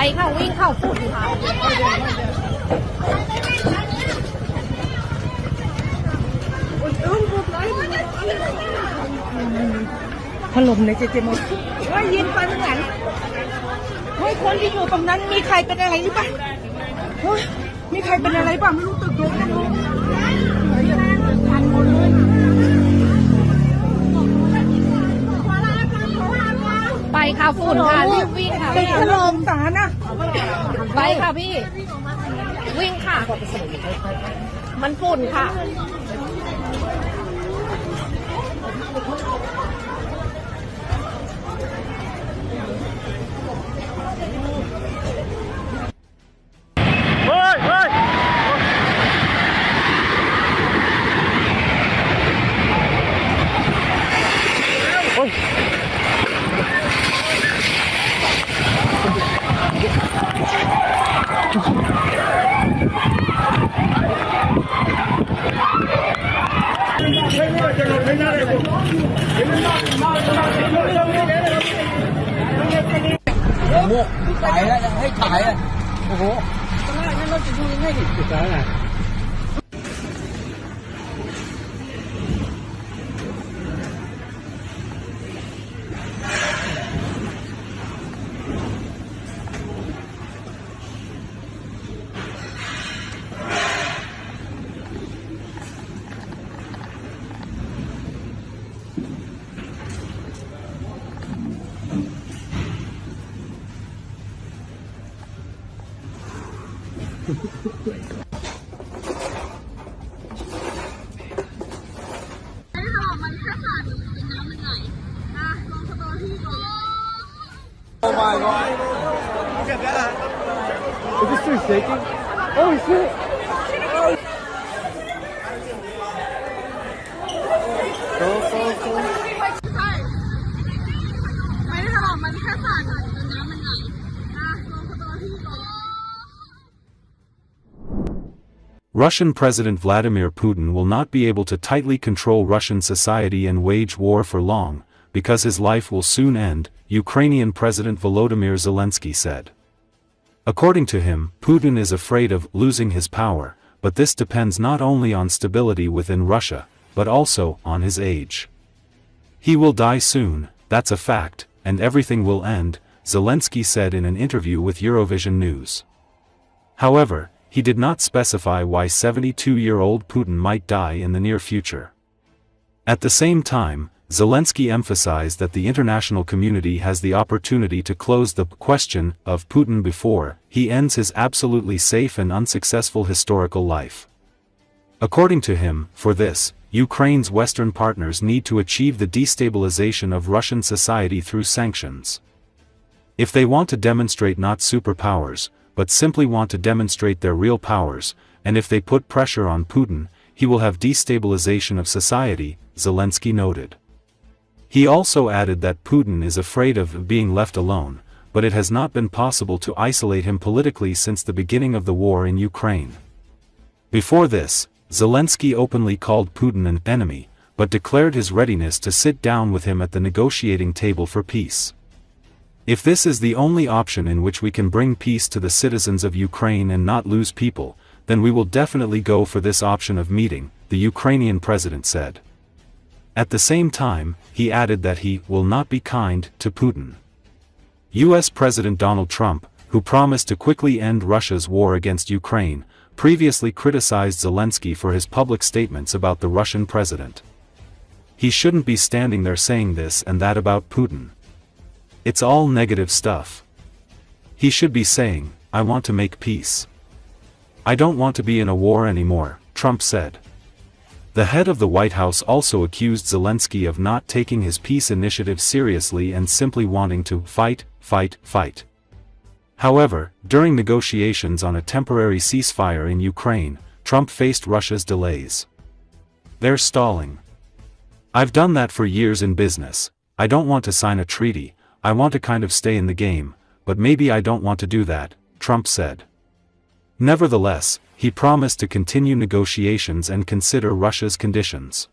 ไปค่ะวิ่งเข้าฝุ่นค่ะถล่มในเจหมดว่ายินฟันเหมือนเฮ้ยคนที่อยู่ตรงนั้นมีใครเป็นอะไรหรือเปล่าเฮ้ยมีใครเป็นอะไรบ้างไม่รู้ตึกเยอะจังเลยทันหมดเลยไปค่ะฝุ่นค่ะรีบวิ่งค่ะตึกถล่มสารนะไปค่ะพี่วิ่งค่ะมันฝุ่นค่ะโม่ถ่ายแล้วยังให้ถ่ายอ่ะโอ้โหตอนแรกนั่นเราจะดูยังไงดิจุดแล้วนะ Oh my god! Is this still shaking? Oh shit! Go. ไม่ได้ถลอกมันแค่สั่นน้ำมันไหลลงสตอที่ก่อน Russian President Vladimir Putin will not be able to tightly control Russian society and wage war for long, because his life will soon end, Ukrainian President Volodymyr Zelensky said. According to him, Putin is afraid of losing his power, but this depends not only on stability within Russia, but also on his age. He will die soon, that's a fact, and everything will end, Zelensky said in an interview with Eurovision News. However, he did not specify why 72-year-old Putin might die in the near future. At the same time, Zelensky emphasized that the international community has the opportunity to close the question of Putin before he ends his absolutely safe and unsuccessful historical life. According to him, for this, Ukraine's Western partners need to achieve the destabilization of Russian society through sanctions. If they want to demonstrate not superpowers, but simply want to demonstrate their real powers, and if they put pressure on Putin, he will have destabilization of society, Zelensky noted. He also added that Putin is afraid of being left alone, but it has not been possible to isolate him politically since the beginning of the war in Ukraine. Before this, Zelensky openly called Putin an enemy, but declared his readiness to sit down with him at the negotiating table for peace. If this is the only option in which we can bring peace to the citizens of Ukraine and not lose people, then we will definitely go for this option of meeting, the Ukrainian president said. At the same time, he added that he will not be kind to Putin. U.S. President Donald Trump, who promised to quickly end Russia's war against Ukraine, previously criticized Zelensky for his public statements about the Russian president. He shouldn't be standing there saying this and that about Putin. It's all negative stuff. He should be saying, I want to make peace. I don't want to be in a war anymore, Trump said. The head of the White House also accused Zelensky of not taking his peace initiative seriously and simply wanting to fight, fight, fight. However, during negotiations on a temporary ceasefire in Ukraine, Trump faced Russia's delays. They're stalling. I've done that for years in business. I don't want to sign a treaty, I want to kind of stay in the game, but maybe I don't want to do that, Trump said. Nevertheless, he promised to continue negotiations and consider Russia's conditions.